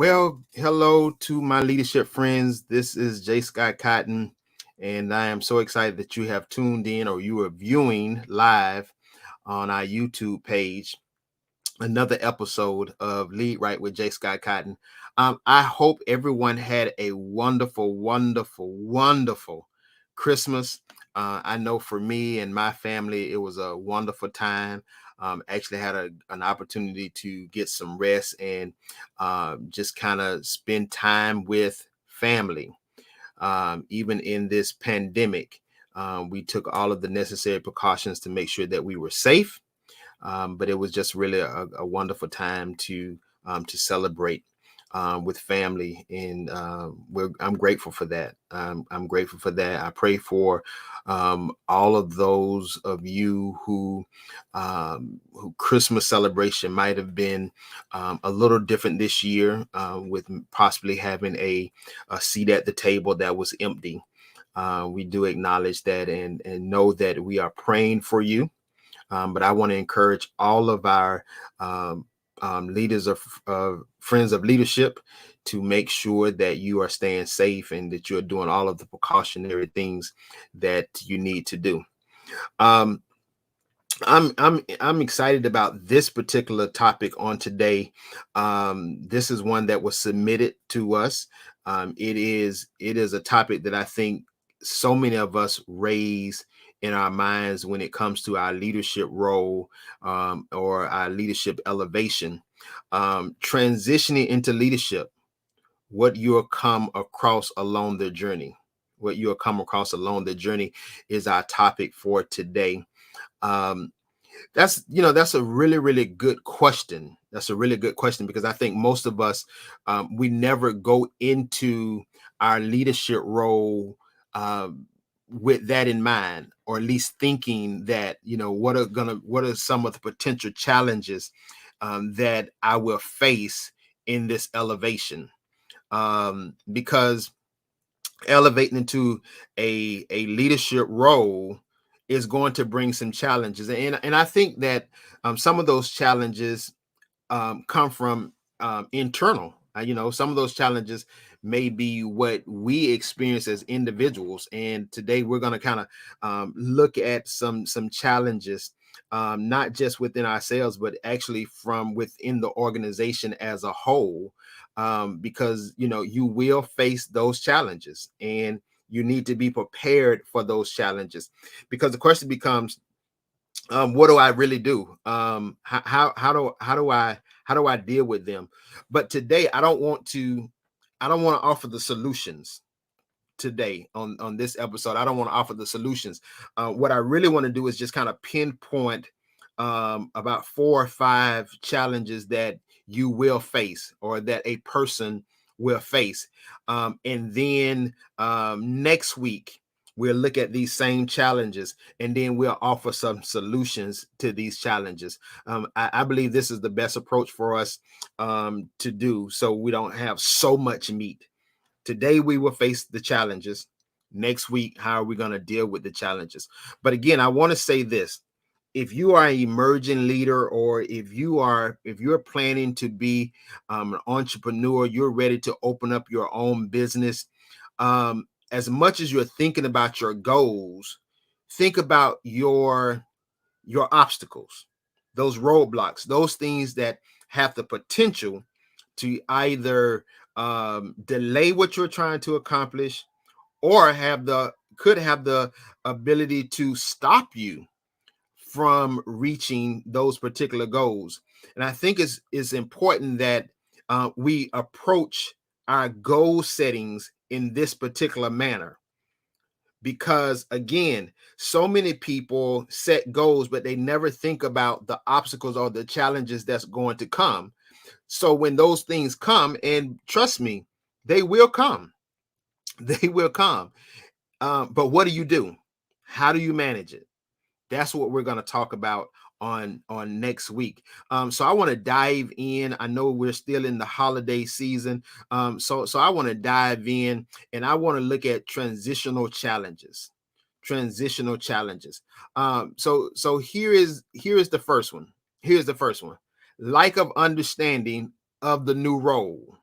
Well, hello to my leadership friends. This is J. Scott Cotton, and I am so excited that you have tuned in or you are viewing live on our YouTube page another episode of LeadRight with J. Scott Cotton. I hope everyone had a wonderful, wonderful, wonderful Christmas. I know for me and my family, it was a wonderful time. Actually had an opportunity to get some rest and just kind of spend time with family. Even in this pandemic, we took all of the necessary precautions to make sure that we were safe, but it was just really a wonderful time to celebrate with family, and I'm grateful for that. I'm grateful for that. I pray for all of those of you who Christmas celebration might have been a little different this year, with possibly having a seat at the table that was empty. We do acknowledge that and know that we are praying for you. But I want to encourage all of our leaders of friends of leadership to make sure that you are staying safe and that you're doing all of the precautionary things that you need to do. Um, I'm excited about this particular topic on today. This is one that was submitted to us. It is a topic that I think so many of us raise in our minds when it comes to our leadership role, or our leadership elevation. Transitioning into leadership, what you'll come across along the journey. What you'll come across along the journey is our topic for today. Um, that's a really good question. That's a really good question, because I think most of us, we never go into our leadership role with that in mind, or at least thinking that, what are some of the potential challenges that I will face in this elevation, because elevating into a leadership role is going to bring some challenges, and I think that some of those challenges come from internal. Some of those challenges may be what we experience as individuals, and today we're going to kind of look at some challenges, not just within ourselves, but actually from within the organization as a whole, because you will face those challenges, and you need to be prepared for those challenges, because the question becomes, what do I really do? How do I deal with them? But today I don't want to offer the solutions. Today on this episode, I don't want to offer the solutions. What I really want to do is just kind of pinpoint about 4 or 5 challenges that you will face, or that a person will face, and then next week we'll look at these same challenges, and then we'll offer some solutions to these challenges. I believe this is the best approach for us to do, so we don't have so much meat. Today we will face the challenges. Next week, how are we going to deal with the challenges? But again, I want to say this. If you are an emerging leader, or if you're planning to be an entrepreneur, you're ready to open up your own business, as much as you're thinking about your goals, think about your obstacles, those roadblocks, those things that have the potential to either delay what you're trying to accomplish, or could have the ability to stop you from reaching those particular goals. And I think it's important that we approach our goal settings in this particular manner, because again, so many people set goals, but they never think about the obstacles or the challenges that's going to come. So when those things come, and trust me, they will come, they will come. But what do? How do you manage it? That's what we're going to talk about on next week. So I want to dive in. I know we're still in the holiday season, so I want to dive in, and I want to look at transitional challenges. Transitional challenges. So here is the first one. Here's the first one. Lack of understanding of the new role.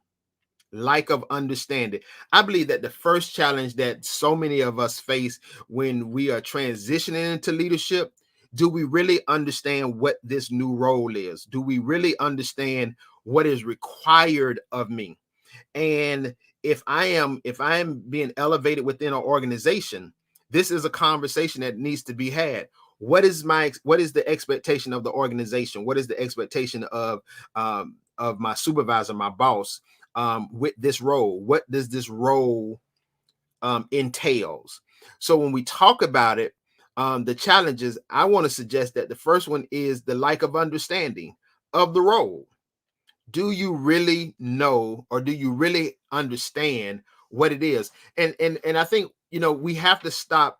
lack of understanding. I believe that the first challenge that so many of us face when we are transitioning into leadership, do we really understand what this new role is? Do we really understand what is required of me? And if I am being elevated within an organization, this is a conversation that needs to be had. What is the expectation of the organization? What is the expectation of my supervisor, my boss, with this role? What does this role entails? So when we talk about it, the challenges, I want to suggest that the first one is the lack of understanding of the role. Do you really know, or do you really understand what it is? And I think, we have to stop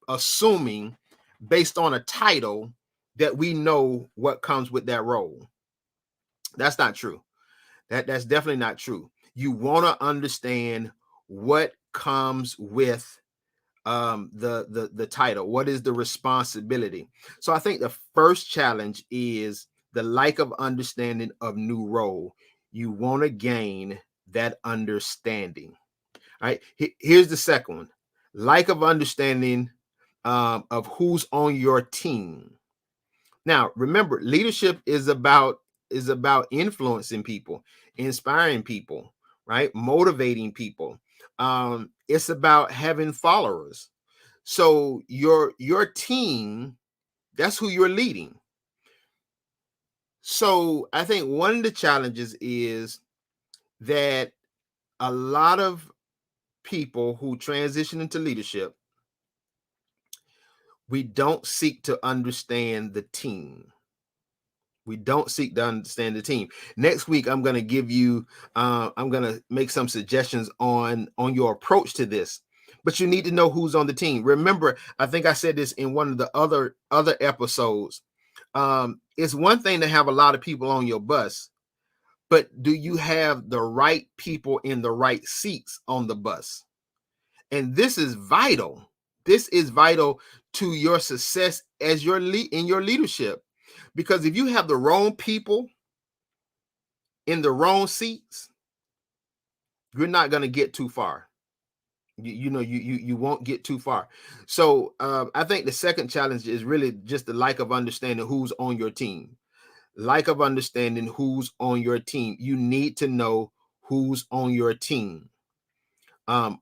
assuming based on a title that we know what comes with that role. That's not true. That's definitely not true. You want to understand what comes with the title. What is the responsibility? So I think the first challenge is the lack of understanding of new role. You want to gain that understanding. All right. Here's the second one: lack of understanding of who's on your team. Now, remember, leadership is about influencing people, inspiring people, right? Motivating people. It's about having followers. So your team, that's who you're leading. So I think one of the challenges is that a lot of people who transition into leadership, we don't seek to understand the team. We don't seek to understand the team. Next week, I'm going to give you, I'm going to make some suggestions on your approach to this. But you need to know who's on the team. Remember, I think I said this in one of the other episodes. It's one thing to have a lot of people on your bus, but do you have the right people in the right seats on the bus? And this is vital. This is vital to your success as your lead in your leadership. Because if you have the wrong people in the wrong seats, you're not going to get too far. You won't get too far. So I think the second challenge is really just the lack of understanding who's on your team. Lack of understanding who's on your team. You need to know who's on your team. Um,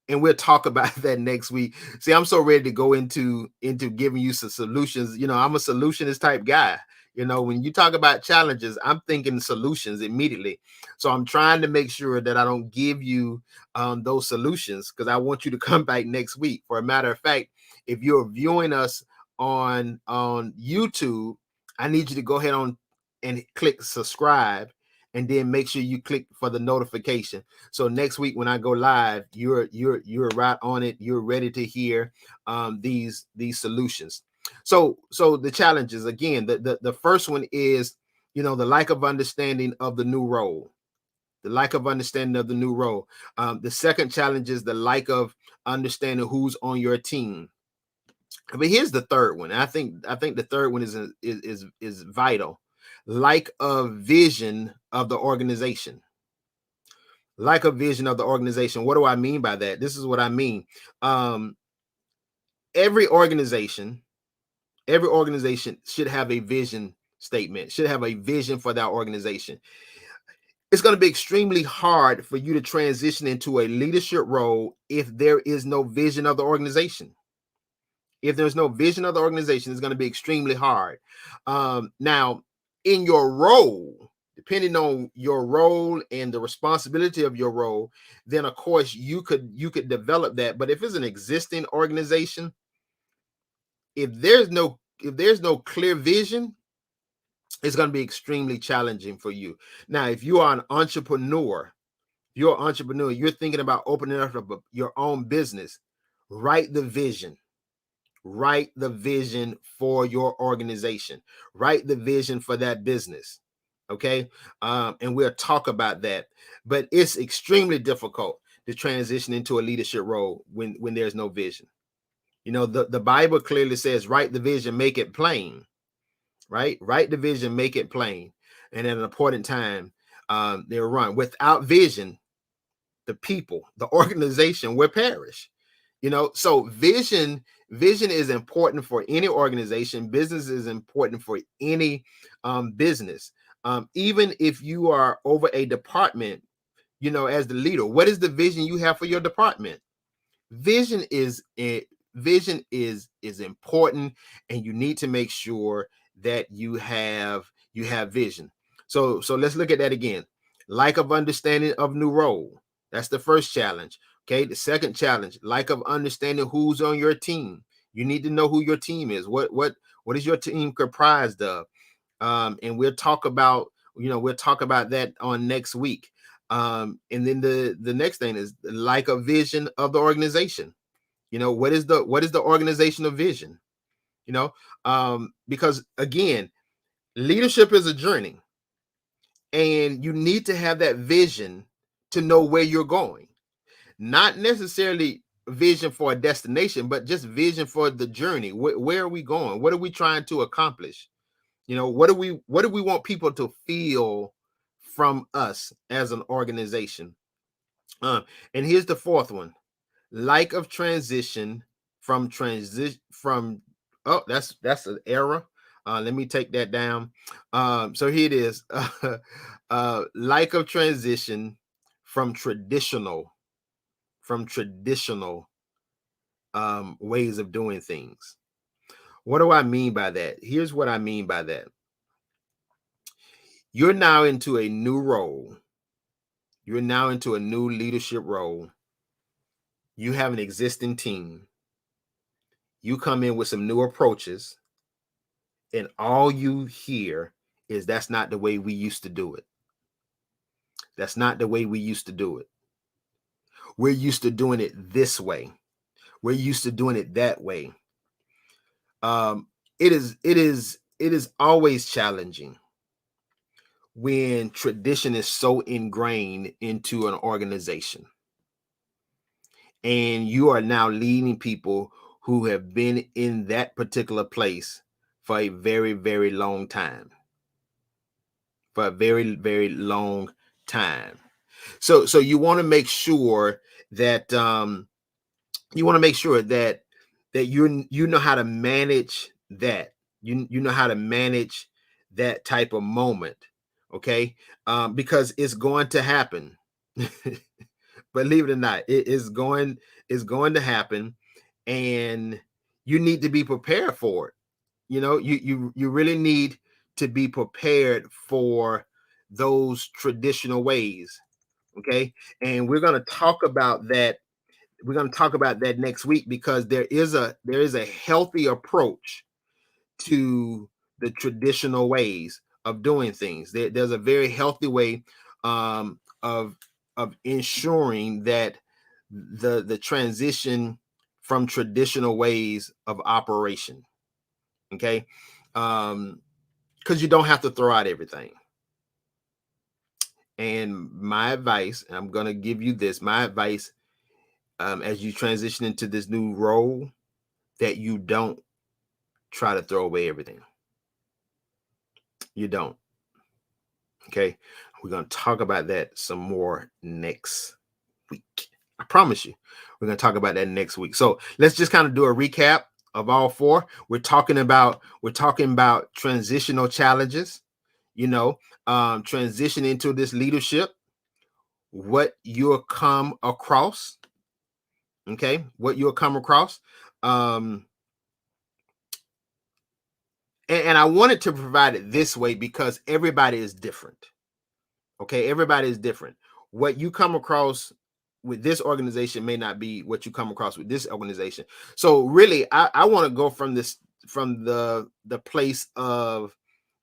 and we'll talk about that next week. See, I'm so ready to go into giving you some solutions. I'm a solutionist type guy. When you talk about challenges, I'm thinking solutions immediately. So I'm trying to make sure that I don't give you those solutions, because I want you to come back next week. For a matter of fact, if you're viewing us on YouTube, I need you to go ahead on and click subscribe, and then make sure you click for the notification. So next week when I go live, you're right on it. You're ready to hear these solutions. So the challenges, again, the first one is, the lack of understanding of the new role. The lack of understanding of the new role. The second challenge is the lack of understanding who's on your team. But here's the third one. I think the third one is vital. Lack of vision of the organization. Lack of vision of the organization. What do I mean by that? This is what I mean. Um, every organization, every organization should have a vision statement, should have a vision for that organization. It's going to be extremely hard for you to transition into a leadership role if there is no vision of the organization. If there's no vision of the organization, it's going to be extremely hard. Now, in your role, depending on your role and the responsibility of your role, then of course you could develop that. But if it's an existing organization, if there's no clear vision, it's going to be extremely challenging for you. Now, if you are an entrepreneur, you're thinking about opening up your own business, write the vision. Write the vision for your organization. Write the vision for that business. Okay. And we'll talk about that. But it's extremely difficult to transition into a leadership role when there's no vision. The Bible clearly says, write the vision, make it plain. Right? Write the vision, make it plain. And at an important time, They'll run. Without vision, the people, the organization will perish. So vision is important for any organization. Business is important for any business. Even if you are over a department, as the leader, what is the vision you have for your department? Vision is important, and you need to make sure that you have vision. So let's look at that again. Lack of understanding of new role. That's the first challenge. Okay, the second challenge, lack of understanding who's on your team. You need to know who your team is. What is your team comprised of? And we'll talk about that on next week. And then the next thing is the lack of vision of the organization. What is the organizational vision? Because again, leadership is a journey, and you need to have that vision to know where you're going. Not necessarily vision for a destination, but just vision for the journey. Where are we going? What are we trying to accomplish? What do we want people to feel from us as an organization? And here's the fourth one: lack of transition from oh, that's an error. Let me take that down. So here it is. Lack of transition from traditional ways of doing things. What do I mean by that? Here's what I mean by that. You're now into a new role. You're now into a new leadership role. You have an existing team. You come in with some new approaches, and all you hear is, that's not the way we used to do it. That's not the way we used to do it. We're used to doing it this way. We're used to doing it that way. It is always challenging when tradition is so ingrained into an organization, and you are now leading people who have been in that particular place for a very, very long time. For a very, very long time. So you want to make sure that you know how to manage that. You know how to manage that type of moment, okay? Because it's going to happen. Believe it or not, it's going to happen, and you need to be prepared for it. You really need to be prepared for those traditional ways. Okay, and we're going to talk about that. We're going to talk about that next week, because there is a healthy approach to the traditional ways of doing things. There's a very healthy way of ensuring that the transition from traditional ways of operation. Okay, because you don't have to throw out everything. And my advice, and I'm going to give you this, my advice, as you transition into this new role, that you don't try to throw away everything. You don't. Okay. We're going to talk about that some more next week. I promise you. We're going to talk about that next week. So let's just kind of do a recap of all four. We're talking about transitional challenges, transition into this leadership, what you'll come across. Okay. What you'll come across. And I wanted to provide it this way because everybody is different. Okay, everybody is different. What you come across with this organization may not be what you come across with this organization. So really, I want to go from the place of,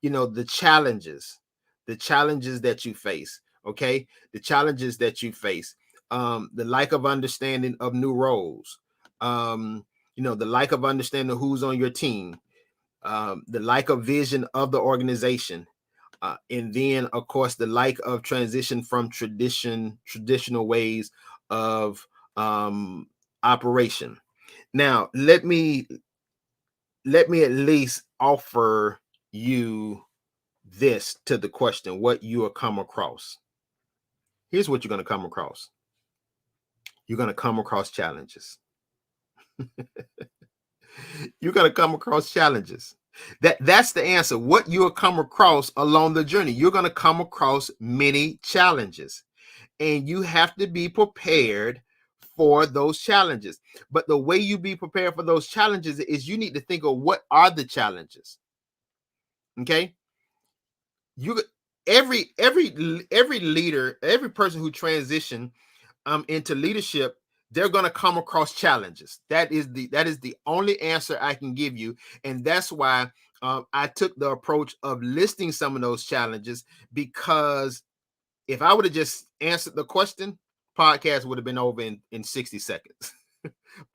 the challenges that you face. Okay, the challenges that you face, the lack of understanding of new roles, the lack of understanding who's on your team, the lack of vision of the organization, and then of course the lack of transition from traditional ways of operation. Now let me at least offer you this to the question, what you will come across. Here's what you're going to come across. You're going to come across challenges. You're going to come across challenges. That's the answer. What you'll come across along the journey. You're going to come across many challenges, and you have to be prepared for those challenges. But the way you be prepared for those challenges is you need to think of what are the challenges. Okay? You every leader, every person who transition into leadership, they're going to come across challenges. That is the only answer I can give you, and that's why I took the approach of listing some of those challenges, because if I would have just answered the question, podcast would have been over in 60 seconds.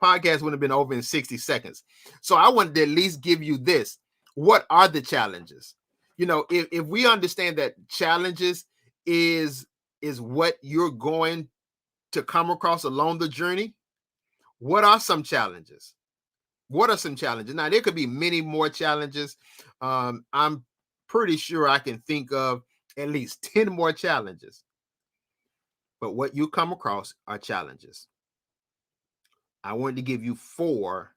Podcast would have been over in 60 seconds. So I wanted to at least give you this. What are the challenges? If we understand that challenges is what you're going to come across along the journey, what are some challenges? What are some challenges? Now, there could be many more challenges. I'm pretty sure I can think of at least 10 more challenges. But what you come across are challenges. I wanted to give you 4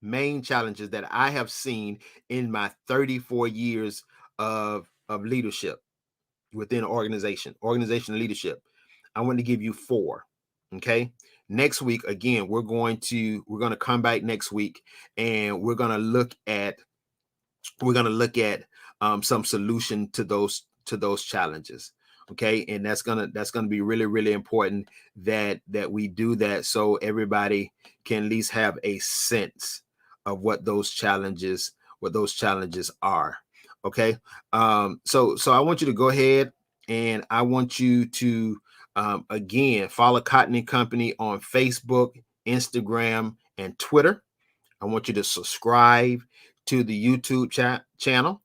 main challenges that I have seen in my 34 years of leadership within organizational leadership. I want to give you 4. Okay. Next week, again, we're going to come back next week, and we're going to look at some solution to those challenges. Okay. And that's gonna be really, really important that we do that, so everybody can at least have a sense of what those challenges are. Okay. So I want you to go ahead, and I want you to again follow Cotton and Company on Facebook, Instagram, and Twitter. I want you to subscribe to the YouTube channel.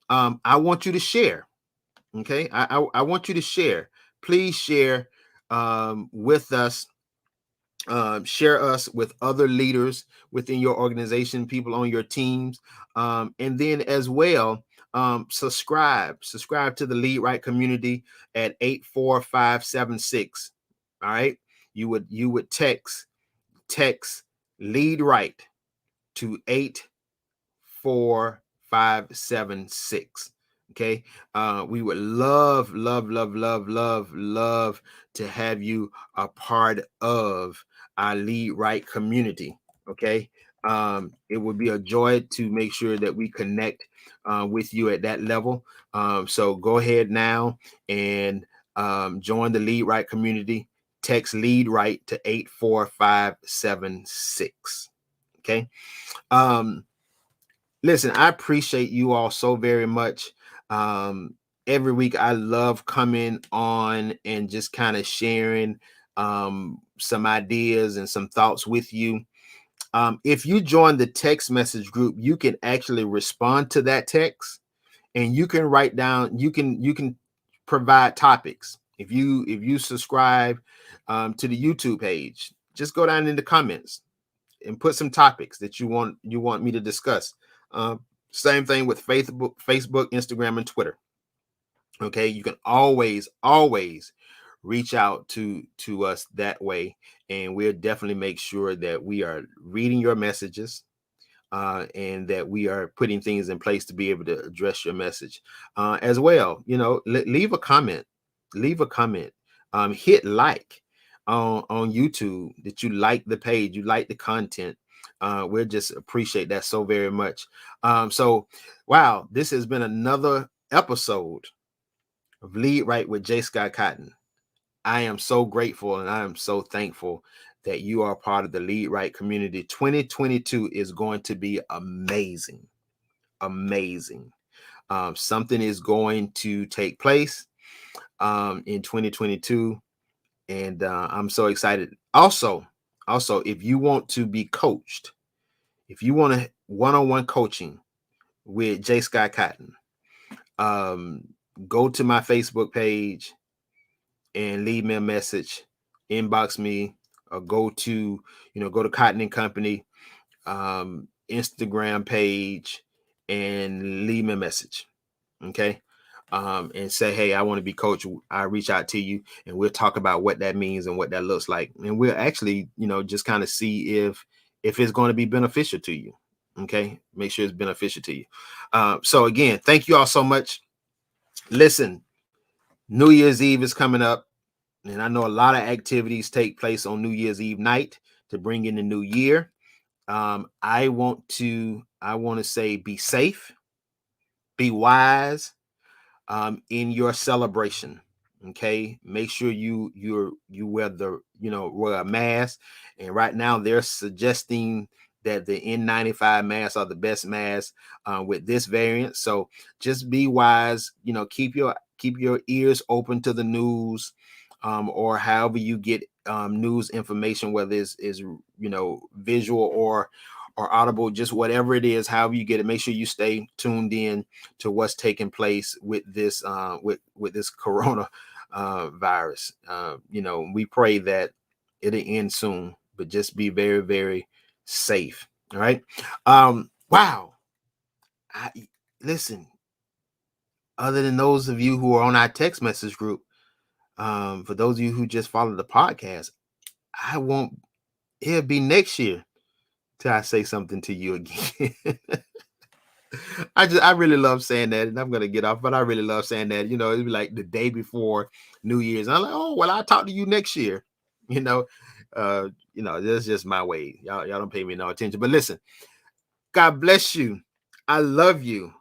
I want you to share. Okay. I want you to share. Please share with us. Share us with other leaders within your organization, people on your teams. And then as well, subscribe to the LeadRight community at 84576. All right. You would text LeadRight to 84576. Okay. We would love to have you a part of our LeadRight community. Okay. It would be a joy to make sure that we connect with you at that level. So go ahead now and join the LeadRight community. Text LeadRight to 84576. Okay. Listen, I appreciate you all so very much. Every week I love coming on and just kind of sharing some ideas and some thoughts with you. If you join the text message group, you can actually respond to that text, and you can write down, you can provide topics. If you subscribe to the YouTube page, just go down in the comments and put some topics that you want me to discuss. Same thing with Facebook, Instagram, and Twitter. Okay, you can always reach out to us that way, and we'll definitely make sure that we are reading your messages, and that we are putting things in place to be able to address your message as well. Leave a comment, hit like on YouTube that you like the page, you like the content. We'll just appreciate that so very much. So wow, this has been another episode of LeadRight with J. Scott Cotton. I am so grateful and I am so thankful that you are part of the LeadRight community. 2022 is going to be amazing. Something is going to take place in 2022, and I'm so excited. Also, if you want to be coached, if you want a one-on-one coaching with J. Scott Cotton, go to my Facebook page and leave me a message, inbox me, or go to Cotton and Company Instagram page and leave me a message. Okay. and say, hey, I want to be coach, I reach out to you and we'll talk about what that means and what that looks like. And we'll actually, just kind of see if it's going to be beneficial to you. Okay. Make sure it's beneficial to you. So again, thank you all so much. Listen, New Year's Eve is coming up, and I know a lot of activities take place on New Year's Eve night to bring in the new year. I want to say be safe, be wise, in your celebration. Okay, make sure you wear wear a mask. And right now they're suggesting that the N95 masks are the best masks with this variant. So just be wise. Keep your ears open to the news, or however you get news information, whether it's visual or audible, just whatever it is, however you get it. Make sure you stay tuned in to what's taking place with this with this corona virus. We pray that it'll end soon, but just be very, very safe. All right. Wow. Listen, other than those of you who are on our text message group, for those of you who just follow the podcast, it'll be next year till I say something to you again. I really love saying that, and I'm gonna get off, but I really love saying that. It'd be like the day before New Year's. I'm like, oh well, I'll talk to you next year. That's just my way. Y'all don't pay me no attention. But listen, God bless you. I love you.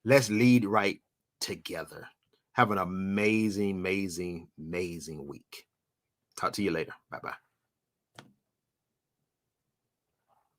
Let's lead right together. Have an amazing, amazing, amazing week. Talk to you later. Bye-bye.